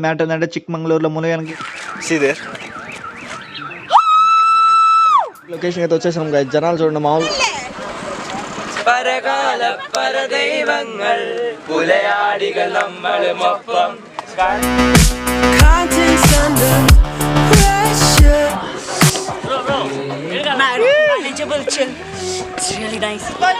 Matter ఏంటంటే చిక్మంగళూరులో మునగానికి location అయితే వచ్చేసాం గాయ్స్. జనాలు చూడండి మామూలు. പരകാല പരദൈവങ്ങൾ പുലയാടികൾ നമ്മൾ മൊപ്പം manageable chill. It's really nice. Bye.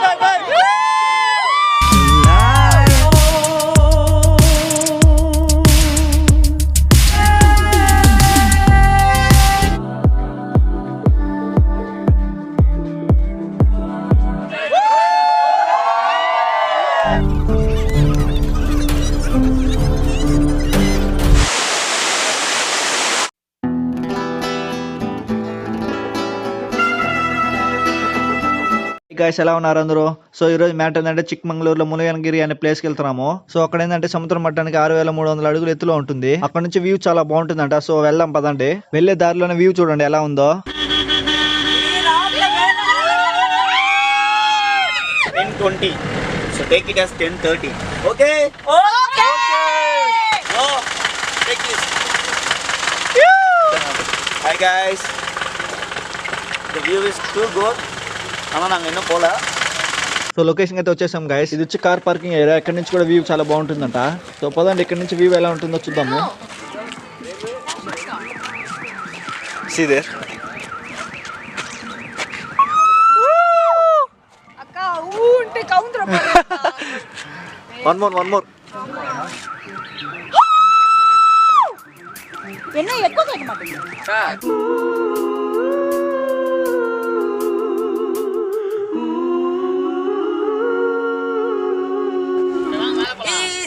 Guys ఎలా ఉన్నారు అందరూ? సో ఈ రోజు మ్యాటర్ ఏంటంటే చిక్మంగళూరులో మునగనగిరి అనే ప్లేస్ కి వెళ్తున్నాము. సో అక్కడ ఏంటంటే సముద్రం మట్టానికి 6300 అడుగులు ఎత్తులో ఉంటుంది. అక్కడ నుంచి వ్యూ చాలా బాగుంటుందంట. సో వెళ్దాం పదండి. వెళ్లే దారిలోనే వ్యూ చూడండి ఎలా ఉందో. 10:20 so take it as 10:30. Okay. Go. Take this. Hi guys, the view is too good. నాంగ పోలా. సో లొకేషన్ అయితే వచ్చేసాం గైస్. ఇది వచ్చి కార్ పార్కింగ్ ఏరియా. ఇక్కడ నుంచి కూడా వ్యూ చాలా బాగుంటుందంట. సో పదండి ఇక్కడ నుంచి వ్యూ ఎలా ఉంటుందో చూద్దాము. See there. అక్క ఉంటే కౌంటర్ one more. ఎన్న ఎక్కువ చేయమాట.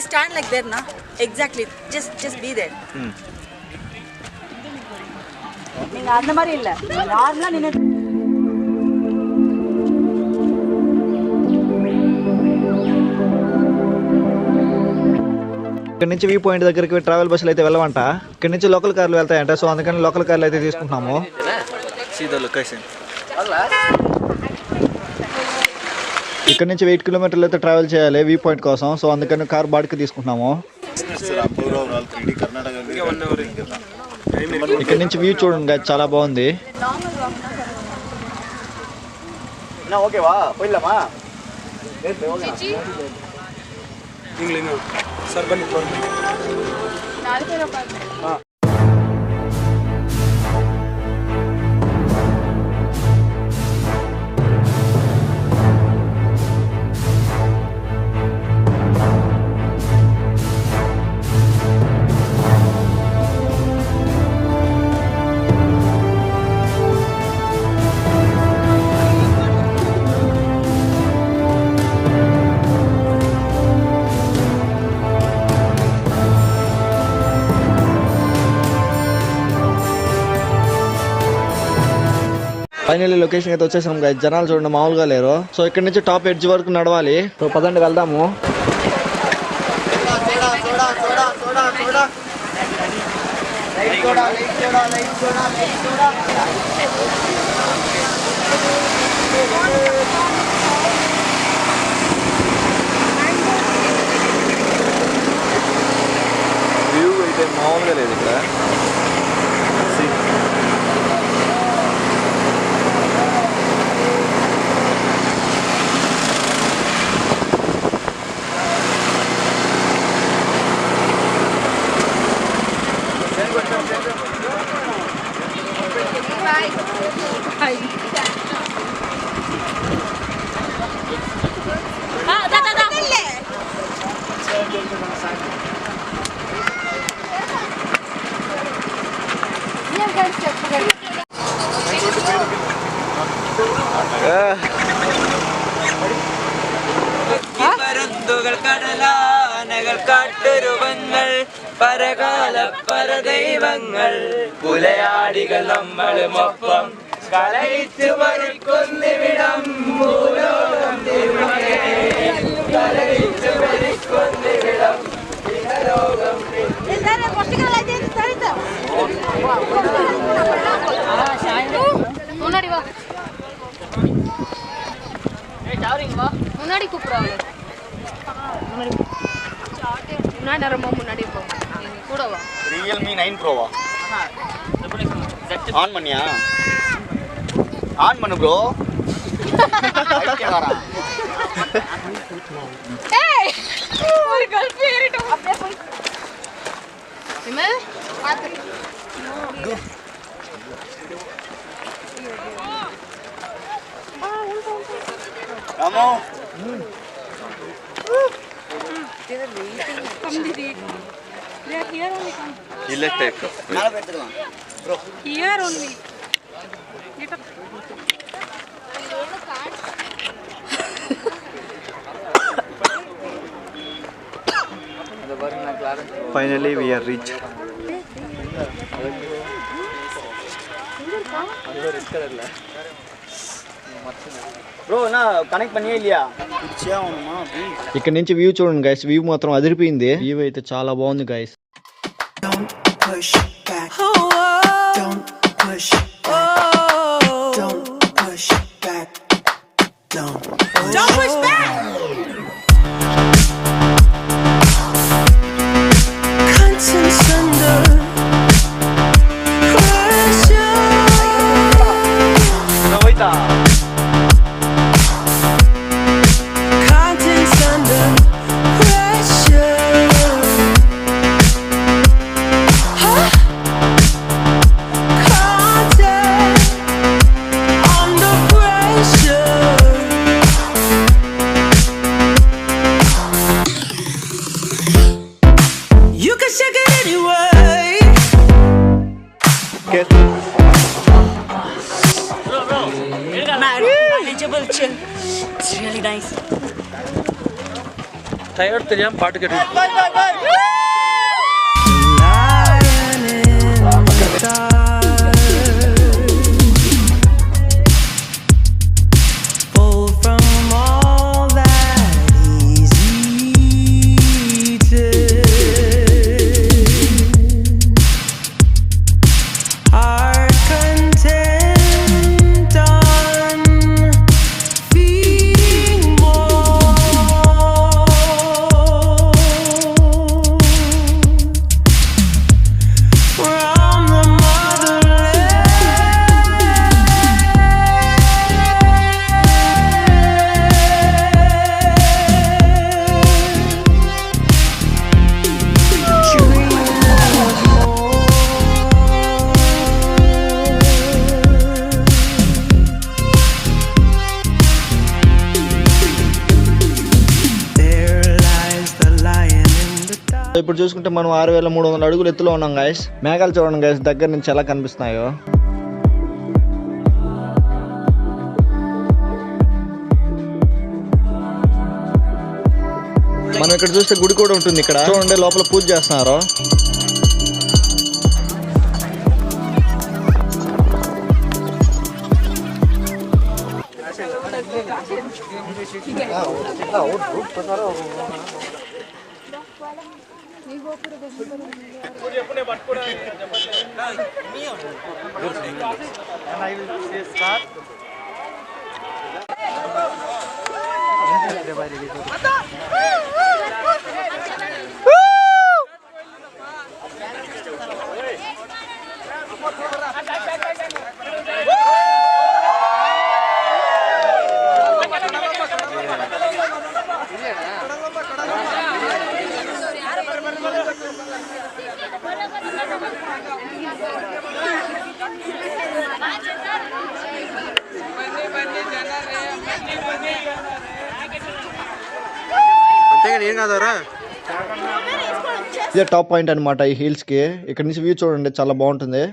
Stand like there na, exactly, just be there. நீங்க அந்த மாதிரி இல்ல, நார்மலா நின்னு. ఇక్కడ నుంచి వ్యూ పాయింట్ దగ్గరికి ట్రావెల్ బస్సులు అయితే వెళ్ళవంట. ఇక్కడ నుంచి లోకల్ కార్లు వెళ్తాయంట. సో అందుకని లోకల్ కార్లు అయితే తీసుకుంటున్నాము. See the location. ఇక్కడ నుంచి 8 కిలోమీటర్లు అయితే ట్రావెల్ చేయాలి వ్యూ పాయింట్ కోసం. సో అందుకని కార్ బాడికి తీసుకుంటున్నాము. ఇక్కడ నుంచి వ్యూ చూడండి గాయ్స్ చాలా బాగుంది. ఫైనల్లీ లొకేషన్ అయితే వచ్చేసాం గాయ్స్. జనాలు చూడండి మామూలుగా లేరు. సో ఇక్కడ నుంచి టాప్ ఎడ్జ్ వరకు నడవాలి. సో పదండి వెళ్దాము. వ్యూ అయితే మామూలుగా లేదు ఇక్కడ. പരുന്തുകൾ കടലാനകൾ കാട്ടുരുവങ്ങൾ പരകാല പരദൈവങ്ങൾ പുലയാടികൾ നമ്മൾ മൊപ്പം കളയിച്ചു മരിക്കൊന്നിവിടം ഭൂലോകം കളയിച്ചു മരിക്കൊന്നിവിടം ലോകം முன்னாடி வா, முன்னாடி கூப்பிடுவாங்க. முன்னாடி ரொம்ப முன்னாடி போ, கூட வா. ரியல்மி 9 ப்ரோவா ஆன் பண்ணியா ஆன் பண்ணு ப்ரோ ஐக்கியகாரா ஏய் ஒரு கல்ப் ஏறிட்டோம் அப்படியே போய் விமல் பாத்து ராமோ இல்லை டேக் மேலே எடுத்துக்கலாம் bro Here only. Finally we are reach. Bro என்ன கனெக்ட் பண்ணியே இல்லையா பிடிச்சே ஆகணுமா அப்படி ఇక్కడ నుంచి వ్యూ చూడండి గైస్, వ్యూ మాత్రం అదిరిపోయింది. వ్యూ అయితే చాలా బాగుంది guys. Don't push back. Don't push back. Don't push back. Don't push back. Conscience under pressure. పోయితా Conscience under pressure. Huh? Conscience under pressure. You can shake it anyway. Manageable, chill. It's really nice. Tired தெரியாமல் பாட்டு கேட்டு Lying in the dark. Pull from all that is eaten. Heart content on feeding more. From the motherland. Dream of more. There lies the lion in the dark. ఇప్పుడు చూసుకుంటే మనం 6300 అడుగులు ఎత్తులో ఉన్నాం guys. మేఘాలు చూడండి గైస్ దగ్గర నుంచి ఎలా కనిపిస్తున్నాయో. మనం ఇక్కడ చూస్తే గుడి కూడా ఉంటుంది. ఇక్కడ చూడండి లోపల పూజ చేస్తున్నారు. ఇదే టాప్ పాయింట్ అన్నమాట ఈ హిల్స్ కి. ఇక్కడ నుంచి వ్యూ చూడండి చాలా బాగుంటుంది.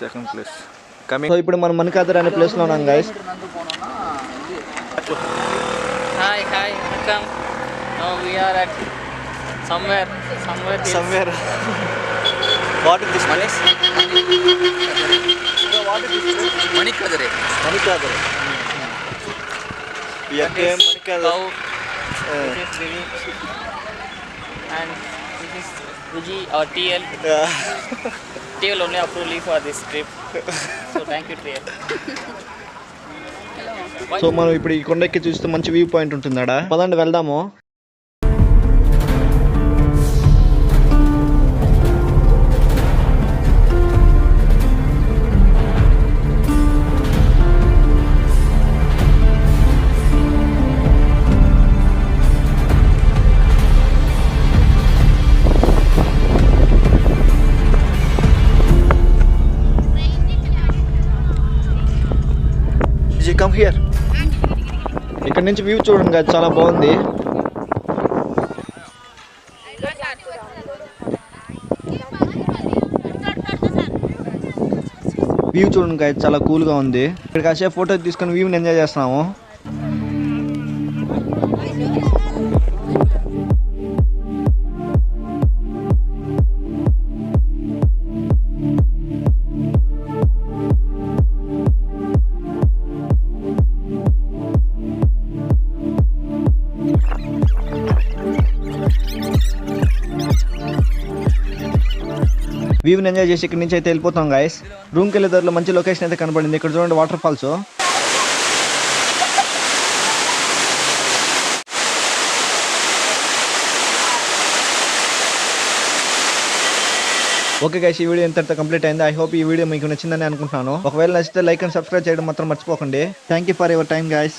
Second place so coming. ఇప్పుడు మనం మణికాదర్ అనే ప్లేస్ లో ఉన్నాం guys. Hi, welcome. Now we are at somewhere hills. Somewhere. What is this place? మణికదరే. Manikadar. Yeah, came Manikadar. Cow. This is Vivi. And this is Vijay, our TL. TL only approved for this trip. So thank you, TL. So మనం ఇప్పుడు ఈ కొండెక్కి చూస్తే మంచి view point ఉంటుందా. పదండి వెళ్దాము. Come here. ఇక్కడ నుంచి వ్యూ చూడండి కదా, చాలా బాగుంది. వ్యూ చూడండి కదా, చాలా కూల్ గా ఉంది. ఇక్కడ కాసేపు ఫోటో తీసుకొని వ్యూని ఎంజాయ్ చేస్తున్నాము. వ్యూని ఎంజాయ్ చేసి ఇక్కడ నుంచి అయితే వెళ్ళిపోతాం గైస్. రూమ్కి వెళ్ళే దారిలో మంచి లొకేషన్ అయితే కనపడింది. ఇక్కడ చూడండి వాటర్ ఫాల్స్. ఓకే గైస్, ఈ వీడియో ఇంతటితో కంప్లీట్ అయింది. ఐ హోప్ ఈ వీడియో మీకు నచ్చిందని అనుకుంటున్నాను. ఒకవేళ నచ్చితే లైక్ అండ్ సబ్స్క్రైబ్ చేయడం మాత్రం మర్చిపోకండి. Thank you for your time guys.